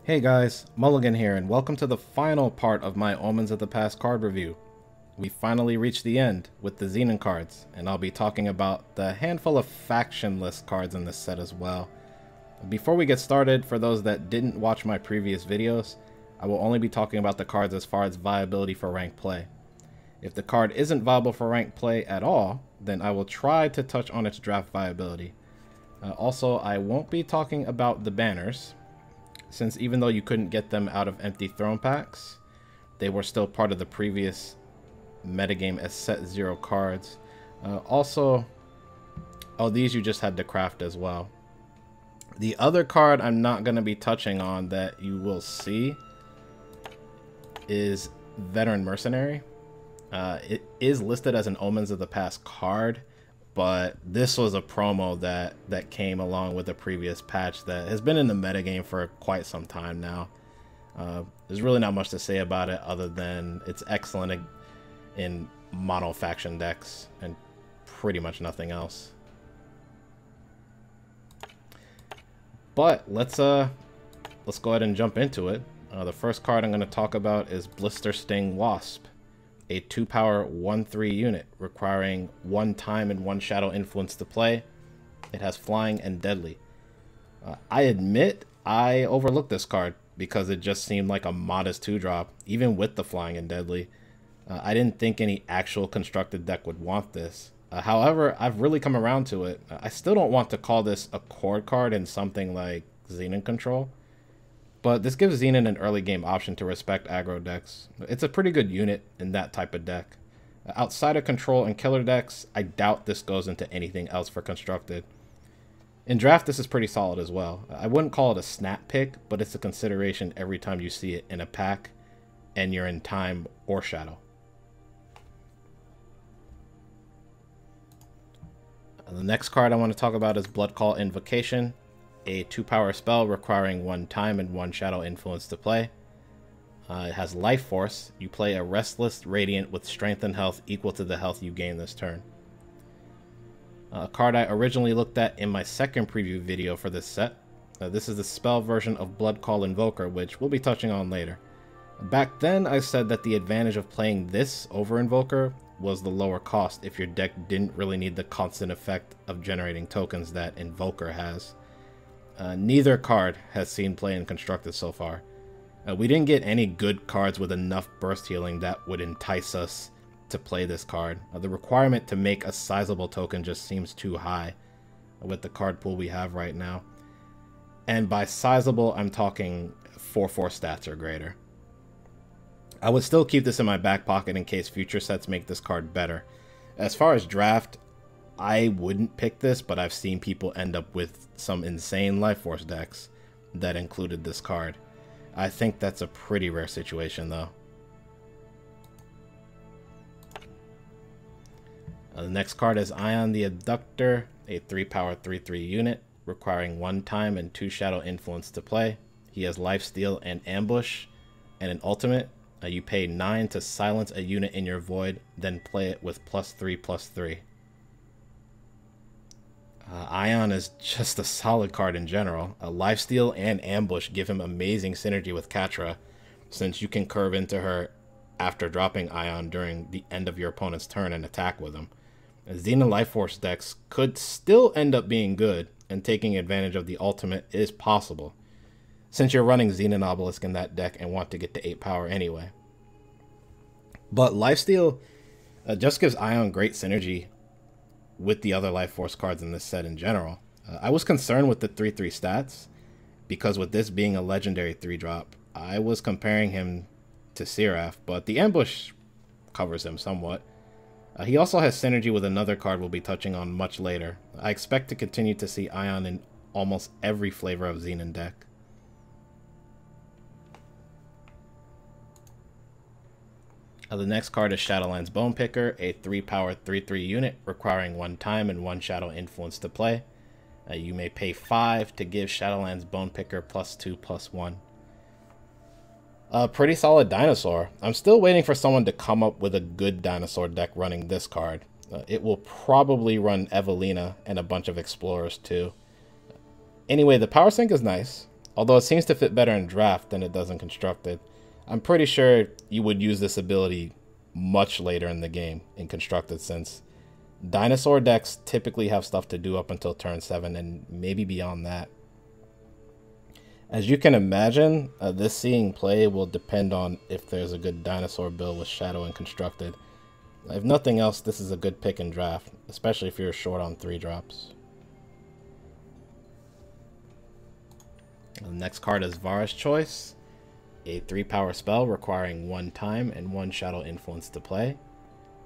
Hey guys, Mulligan here, and welcome to the final part of my Omens of the Past card review. We finally reached the end with the Xenan cards, and I'll be talking about the handful of factionless cards in this set as well. Before we get started, for those that didn't watch my previous videos, I will only be talking about the cards as far as viability for ranked play. If the card isn't viable for ranked play at all, then I will try to touch on its draft viability. Also, I won't be talking about the banners, since even though you couldn't get them out of empty throne packs, they were still part of the previous metagame as set 0 cards. These you just had to craft as well. The other card I'm not going to be touching on that you will see is Veteran Mercenary. It is listed as an Omens of the Past card, but this was a promo that came along with a previous patch that has been in the metagame for quite some time now. There's really not much to say about it other than it's excellent in mono faction decks and pretty much nothing else. But let's go ahead and jump into it. The first card I'm going to talk about is Blister Sting Wasp, a 2-power 1/3 unit requiring 1 time and 1 shadow influence to play. It has flying and deadly. I admit I overlooked this card because it just seemed like a modest 2-drop, even with the flying and deadly. I didn't think any actual constructed deck would want this. However, I've really come around to it. I still don't want to call this a core card in something like Xenan Control, but this gives Xenan an early game option to respect aggro decks. It's a pretty good unit in that type of deck. Outside of control and killer decks, I doubt this goes into anything else for constructed. In draft, this is pretty solid as well. I wouldn't call it a snap pick, but it's a consideration every time you see it in a pack and you're in time or shadow. The next card I want to talk about is Blood Call Invocation, a 2-power spell requiring 1 time and 1 shadow influence to play. It has life force. You play a restless radiant with strength and health equal to the health you gain this turn. A card I originally looked at in my second preview video for this set. This is the spell version of Blood Call Invoker, which we'll be touching on later. Back then I said that the advantage of playing this over Invoker was the lower cost if your deck didn't really need the constant effect of generating tokens that Invoker has. Neither card has seen play in Constructed so far. We didn't get any good cards with enough burst healing that would entice us to play this card. The requirement to make a sizable token just seems too high with the card pool we have right now. And by sizable, I'm talking 4/4 stats or greater. I would still keep this in my back pocket in case future sets make this card better. As far as draft, I wouldn't pick this, but I've seen people end up with some insane Life Force decks that included this card. I think that's a pretty rare situation though. The next card is Ion the Abductor, a 3-power 3/3 unit requiring 1 time and 2 shadow influence to play. He has Lifesteal and Ambush, and an ultimate. You pay 9 to silence a unit in your void, then play it with +3/+3. Ion is just a solid card in general. Lifesteal and Ambush give him amazing synergy with Catra, since you can curve into her after dropping Ion during the end of your opponent's turn and attack with him. Xenan Life Force decks could still end up being good, and taking advantage of the ultimate is possible, since you're running Xenan Obelisk in that deck and want to get to 8 power anyway. But Lifesteal just gives Ion great synergy with the other Life Force cards in this set in general. I was concerned with the 3/3 stats, because with this being a legendary 3-drop, I was comparing him to Seraph, but the Ambush covers him somewhat. He also has synergy with another card we'll be touching on much later. I expect to continue to see Ion in almost every flavor of Xenan deck. The next card is Shadowlands Bonepicker, a 3-power 3/3 unit requiring 1 time and 1 shadow influence to play. You may pay 5 to give Shadowlands Bonepicker +2/+1. A pretty solid dinosaur. I'm still waiting for someone to come up with a good dinosaur deck running this card. It will probably run Evelina and a bunch of explorers too. Anyway, the power sync is nice. Although it seems to fit better in draft than it does in constructed. I'm pretty sure you would use this ability much later in the game in constructed, since dinosaur decks typically have stuff to do up until turn 7 and maybe beyond that. As you can imagine, this seeing play will depend on if there's a good dinosaur build with shadow and constructed. If nothing else, this is a good pick in draft, especially if you're short on 3-drops. The next card is Vara's Choice, a 3-power spell requiring 1 time and 1 shadow influence to play.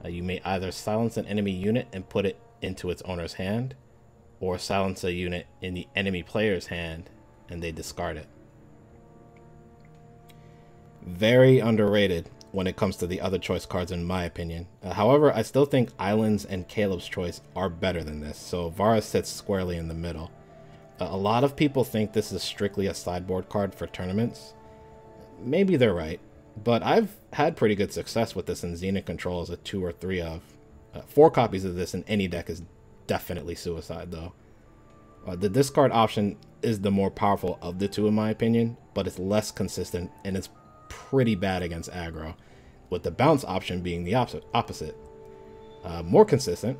You may either silence an enemy unit and put it into its owner's hand, or silence a unit in the enemy player's hand and they discard it. Very underrated when it comes to the other choice cards in my opinion. However, I still think Islands and Caleb's Choice are better than this, so Vara sits squarely in the middle. A lot of people think this is strictly a sideboard card for tournaments. Maybe they're right, but I've had pretty good success with this in Xenan Control as a 2 or 3 of. 4 copies of this in any deck is definitely suicide though. The discard option is the more powerful of the two in my opinion, but it's less consistent and it's pretty bad against aggro, with the bounce option being the opposite. More consistent,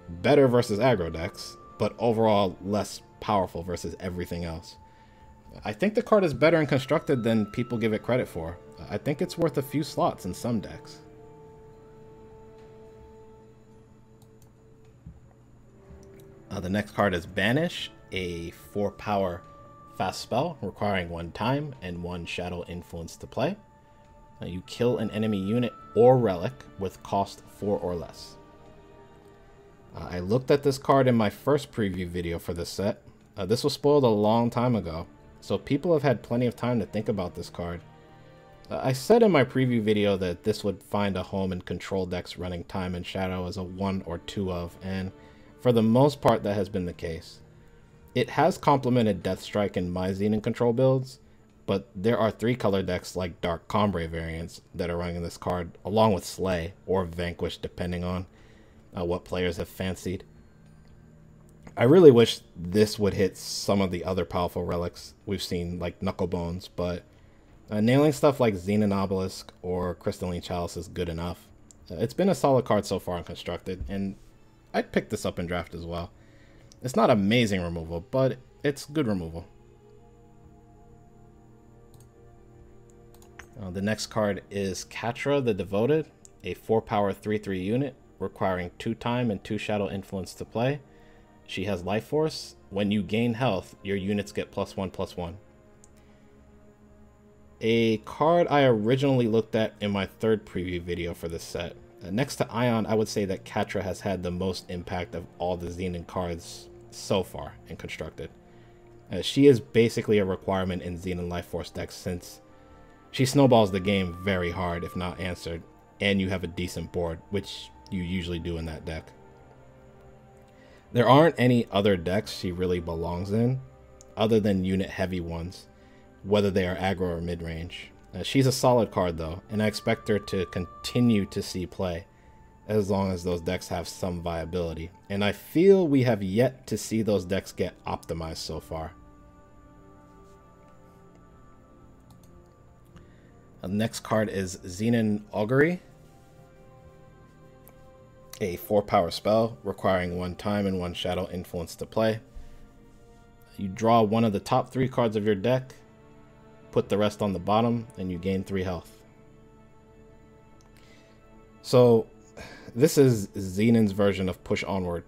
better versus aggro decks, but overall less powerful versus everything else. I think the card is better in constructed than people give it credit for. I think it's worth a few slots in some decks. The next card is Banish, a 4-power fast spell requiring 1 time and 1 shadow influence to play. You kill an enemy unit or relic with cost 4 or less. I looked at this card in my first preview video for this set. This was spoiled a long time ago, so people have had plenty of time to think about this card. I said in my preview video that this would find a home in control decks running time and shadow as a 1 or 2 of, and for the most part that has been the case. It has complemented Deathstrike in my Xenan Control builds, but there are 3-color decks like Dark Combrei variants that are running this card, along with Slay or Vanquish depending on what players have fancied. I really wish this would hit some of the other powerful relics we've seen, like Knucklebones, but nailing stuff like Xenan Obelisk or Crystalline Chalice is good enough. It's been a solid card so far in Constructed, and I'd pick this up in Draft as well. It's not amazing removal, but it's good removal. The next card is Catra the Devoted, a 4-power 3/3 unit requiring 2 time and 2 shadow influence to play. She has Life Force. When you gain health, your units get +1/+1. A card I originally looked at in my 3rd preview video for this set. Next to Ion, I would say that Catra has had the most impact of all the Xenan cards so far in Constructed. She is basically a requirement in Xenan Life Force decks since she snowballs the game very hard if not answered, and you have a decent board, which you usually do in that deck. There aren't any other decks she really belongs in, other than unit heavy ones, whether they are aggro or mid-range. She's a solid card though, and I expect her to continue to see play, as long as those decks have some viability. And I feel we have yet to see those decks get optimized so far. The next card is Xenan Augury, a 4-power spell requiring 1 time and 1 shadow influence to play. You draw one of the top 3 cards of your deck, put the rest on the bottom, and you gain 3 health. So this is Xenan's version of Push Onward,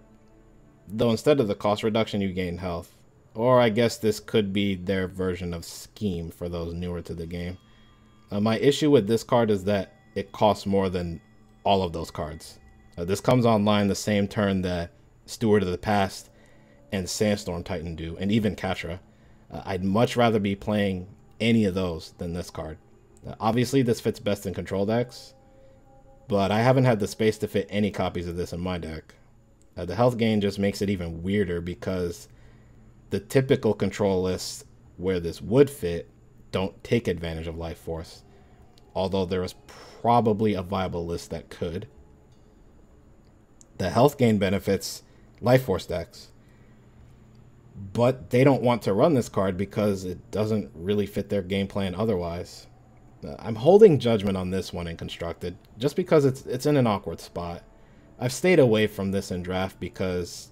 though instead of the cost reduction you gain health. Or I guess this could be their version of Scheme for those newer to the game. My issue with this card is that it costs more than all of those cards. This comes online the same turn that Steward of the Past and Sandstorm Titan do, and even Catra. I'd much rather be playing any of those than this card. Obviously this fits best in control decks, but I haven't had the space to fit any copies of this in my deck. The health gain just makes it even weirder because the typical control lists where this would fit don't take advantage of Life Force, although there is probably a viable list that could. The health gain benefits Life Force decks. but they don't want to run this card because it doesn't really fit their game plan otherwise. I'm holding judgment on this one in Constructed, just because it's in an awkward spot. I've stayed away from this in Draft because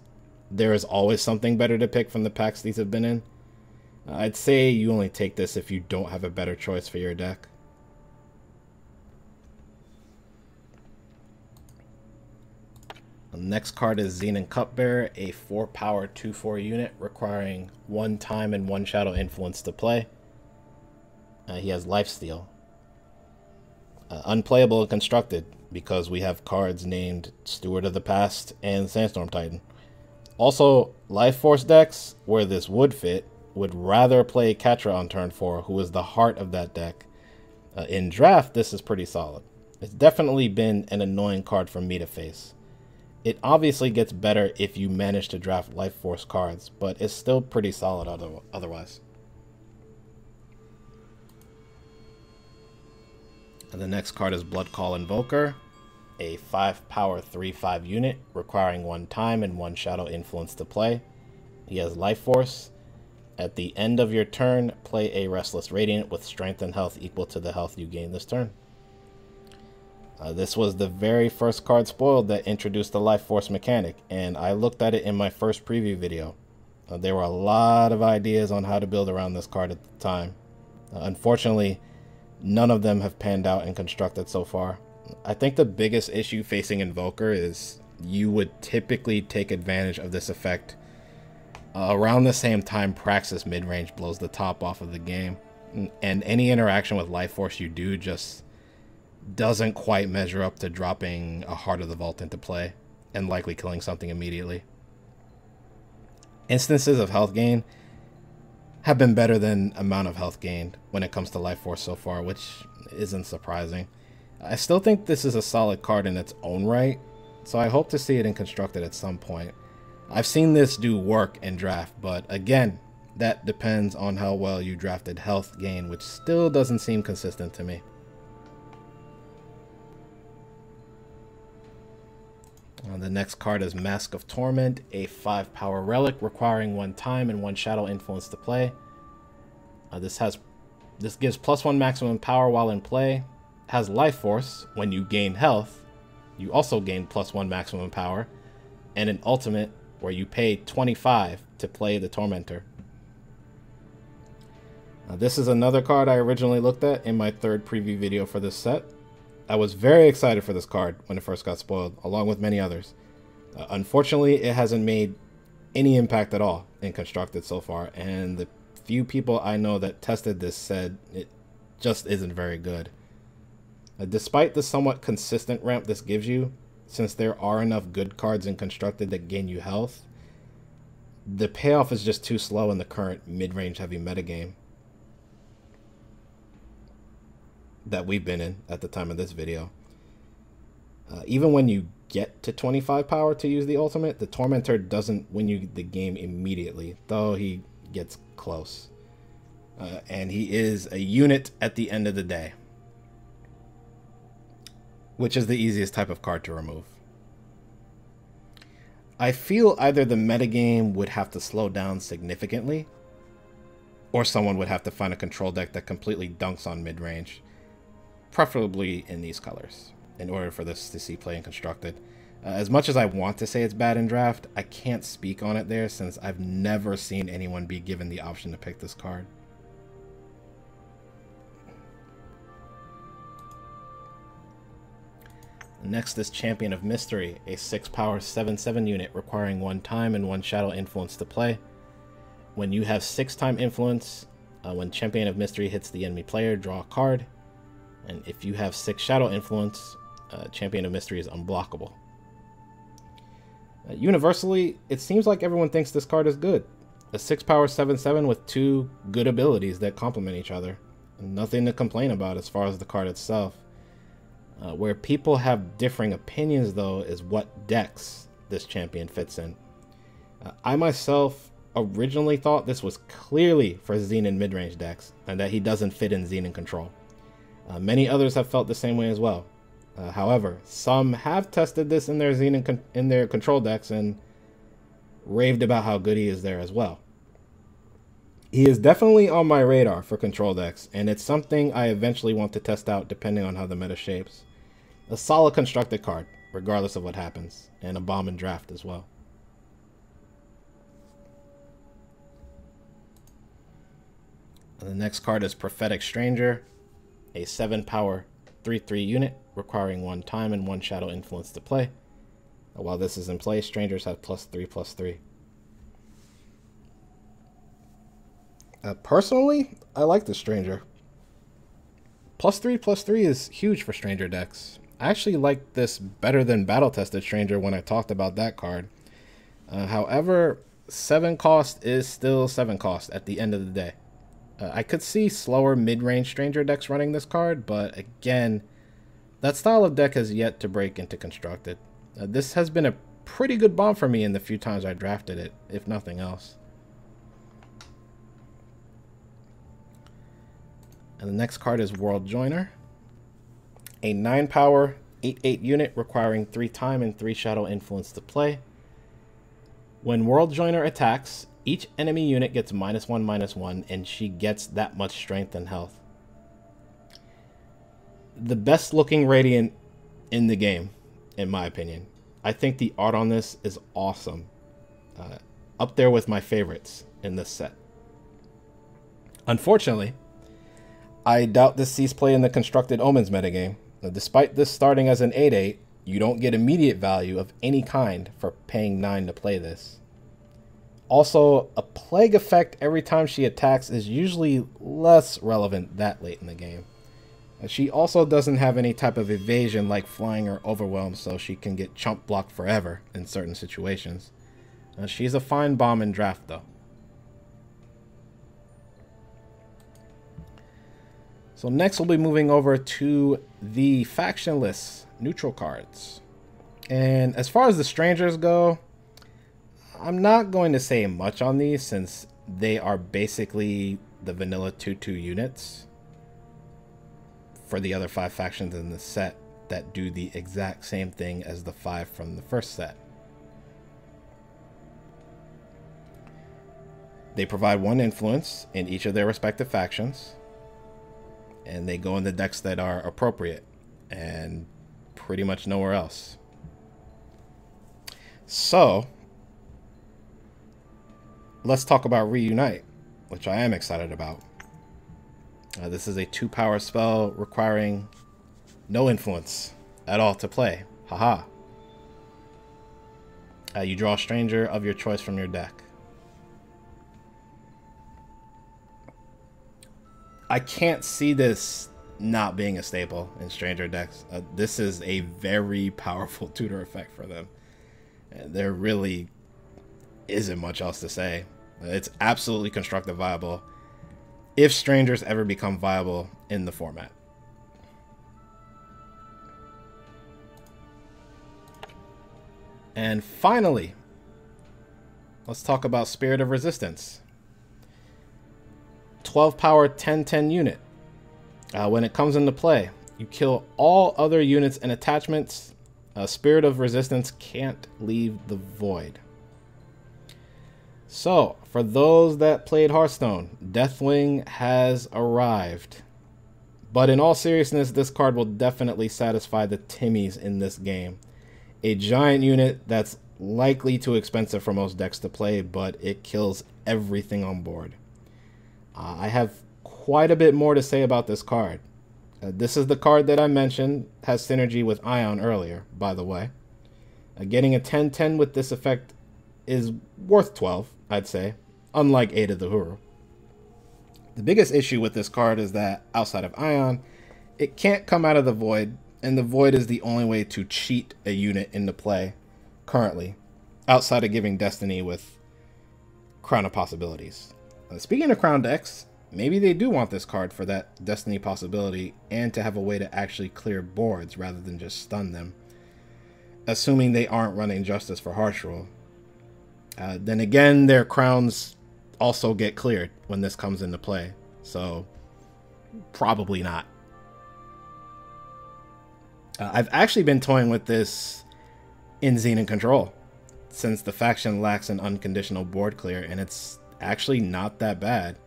there is always something better to pick from the packs these have been in. I'd say you only take this if you don't have a better choice for your deck. The next card is Xenan Cupbearer, a 4-power 2/4 unit requiring 1 time and 1 shadow influence to play. He has Lifesteal. Unplayable and Constructed because we have cards named Steward of the Past and Sandstorm Titan. Also, Life Force decks where this would fit would rather play Katra on turn 4, who is the heart of that deck. In Draft, this is pretty solid. It's definitely been an annoying card for me to face. It obviously gets better if you manage to draft Life Force cards, but it's still pretty solid otherwise. And the next card is Bloodcall Invoker, a 5-power 3/5 unit requiring 1 time and 1 shadow influence to play. He has Life Force. At the end of your turn, play a Restless Radiant with strength and health equal to the health you gain this turn. This was the very first card spoiled that introduced the Life Force mechanic, and I looked at it in my first preview video. There were a lot of ideas on how to build around this card at the time. Unfortunately, none of them have panned out and constructed so far. I think the biggest issue facing Invoker is you would typically take advantage of this effect around the same time Praxis midrange blows the top off of the game, and any interaction with Life Force you do just doesn't quite measure up to dropping a Heart of the Vault into play and likely killing something immediately. Instances of health gain have been better than amount of health gained when it comes to Life Force so far, which isn't surprising. I still think this is a solid card in its own right, so I hope to see it in Constructed at some point. I've seen this do work in Draft, but again, that depends on how well you drafted health gain, which still doesn't seem consistent to me. The next card is Mask of Torment, a 5-power relic requiring 1 time and 1 shadow influence to play. This gives +1 maximum power while in play. Has Life Force. When you gain health, you also gain +1 maximum power, and an ultimate where you pay 25 to play the Tormentor. This is another card I originally looked at in my third preview video for this set. I was very excited for this card when it first got spoiled, along with many others. Unfortunately, it hasn't made any impact at all in Constructed so far, and the few people I know that tested this said it just isn't very good. Despite the somewhat consistent ramp this gives you, since there are enough good cards in Constructed that gain you health, the payoff is just too slow in the current mid-range heavy metagame that we've been in at the time of this video. Even when you get to 25 power to use the ultimate, the Tormentor doesn't win you the game immediately, though he gets close. And he is a unit at the end of the day, which is the easiest type of card to remove. I feel either the metagame would have to slow down significantly, or someone would have to find a control deck that completely dunks on mid-range, preferably in these colors, in order for this to see play in Constructed. As much as I want to say it's bad in Draft, I can't speak on it there since I've never seen anyone be given the option to pick this card. Next is Champion of Mystery, a 6-power 7/7 unit requiring 1 time and 1 shadow influence to play. When you have 6-time influence, when Champion of Mystery hits the enemy player, draw a card. And if you have 6 shadow influence, Champion of Mystery is unblockable. Universally, it seems like everyone thinks this card is good. A 6-power 7/7 with 2 good abilities that complement each other. Nothing to complain about as far as the card itself. Where people have differing opinions, though, is what decks this champion fits in. I myself originally thought this was clearly for Xenan mid-range decks, and that he doesn't fit in Xenan control. Many others have felt the same way as well. However, some have tested this in their Xenan control decks and raved about how good he is there as well. He is definitely on my radar for control decks, and it's something I eventually want to test out depending on how the meta shapes. A solid constructed card, regardless of what happens, and a bomb in draft as well. And the next card is Prophetic Stranger, a 7-power 3/3 unit requiring 1 time and 1 shadow influence to play. While this is in play, strangers have +3/+3. Personally, I like the Stranger. +3/+3 is huge for Stranger decks. I actually like this better than Battle Tested Stranger when I talked about that card. However, 7 cost is still 7 cost at the end of the day. I could see slower mid-range Stranger decks running this card, but again, that style of deck has yet to break into Constructed. This has been a pretty good bomb for me in the few times I drafted it, if nothing else. And the next card is World Joiner, a 9-power 8/8 unit requiring 3 time and 3 shadow influence to play. When World Joiner attacks, each enemy unit gets -1/-1, and she gets that much strength and health. The best looking Radiant in the game, in my opinion. I think the art on this is awesome. Up there with my favorites in this set. Unfortunately, I doubt this sees play in the Constructed Omens metagame. Now, despite this starting as an 8/8, you don't get immediate value of any kind for paying 9 to play this. Also, a plague effect every time she attacks is usually less relevant that late in the game. She also doesn't have any type of evasion like flying or overwhelm, so she can get chump blocked forever in certain situations. She's a fine bomb in draft though. So next we'll be moving over to the factionless neutral cards. And as far as the strangers go, I'm not going to say much on these since they are basically the vanilla 2/2 units for the other 5 factions in the set that do the exact same thing as the 5 from the first set. They provide 1 influence in each of their respective factions, and they go in the decks that are appropriate and pretty much nowhere else. So let's talk about Reunite, which I am excited about. This is a 2-power spell requiring no influence at all to play. Haha. You draw a stranger of your choice from your deck. I can't see this not being a staple in stranger decks. This is a very powerful tutor effect for them. There really isn't much else to say. It's absolutely constructive viable if strangers ever become viable in the format. And finally, let's talk about Spirit of Resistance. 12-power 10/10 unit. When it comes into play, you kill all other units and attachments. Spirit of Resistance can't leave the void. So, for those that played Hearthstone, Deathwing has arrived. But in all seriousness, this card will definitely satisfy the Timmies in this game. A giant unit that's likely too expensive for most decks to play, but it kills everything on board. I have quite a bit more to say about this card. This is the card that I mentioned has synergy with Ion earlier, by the way. Getting a 10/10 with this effect is worth 12, I'd say, unlike Aid of the Huru. The biggest issue with this card is that, outside of Ion, it can't come out of the void, and the void is the only way to cheat a unit into play currently, outside of giving Destiny with Crown of Possibilities. Speaking of Crown decks, maybe they do want this card for that Destiny possibility and to have a way to actually clear boards rather than just stun them, assuming they aren't running Justice for Harsh Rule. Then again, their crowns also get cleared when this comes into play, so probably not. I've actually been toying with this in Xenan Control, since the faction lacks an unconditional board clear, and it's actually not that bad.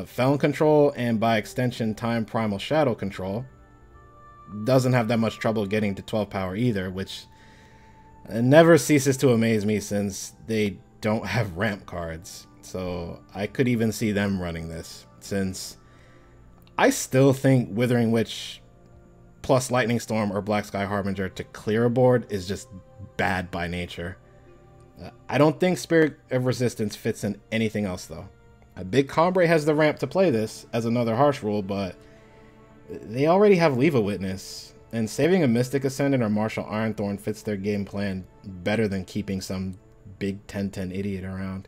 Felon control, and by extension time primal shadow control, doesn't have that much trouble getting to 12 power either, which never ceases to amaze me since they don't have ramp cards. So I could even see them running this, since I still think Withering Witch plus Lightning Storm or Black Sky Harbinger to clear a board is just bad by nature. I don't think Spirit of Resistance fits in anything else though. Big Combre has the ramp to play this as another harsh rule, but they already have Leave a Witness, and saving a Mystic Ascendant or Martial Ironthorn fits their game plan better than keeping some big 10-10 idiot around.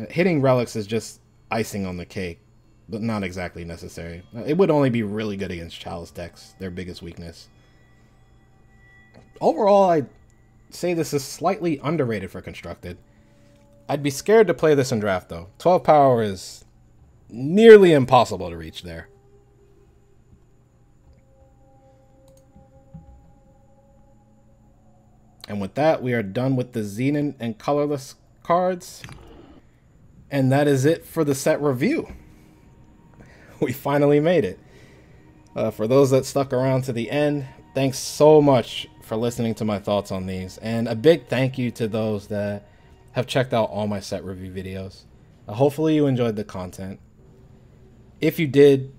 Hitting Relics is just icing on the cake, but not exactly necessary. It would only be really good against Chalice decks, their biggest weakness. Overall, I'd say this is slightly underrated for Constructed. I'd be scared to play this in Draft though. 12 power is nearly impossible to reach there. And with that, we are done with the Xenan and colorless cards. And that is it for the set review. We finally made it. For those that stuck around to the end, thanks so much for listening to my thoughts on these. And a big thank you to those that have checked out all my set review videos. Hopefully you enjoyed the content. If you did,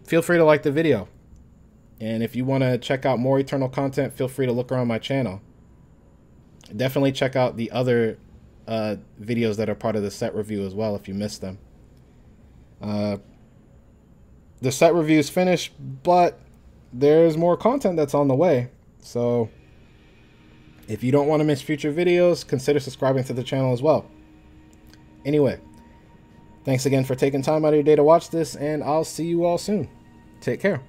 feel free to like the video. And if you want to check out more Eternal content, feel free to look around my channel. Definitely check out the other videos that are part of the set review as well if you missed them. The set review is finished, but there's more content that's on the way. So if you don't want to miss future videos, consider subscribing to the channel as well. Anyway, thanks again for taking time out of your day to watch this, and I'll see you all soon. Take care.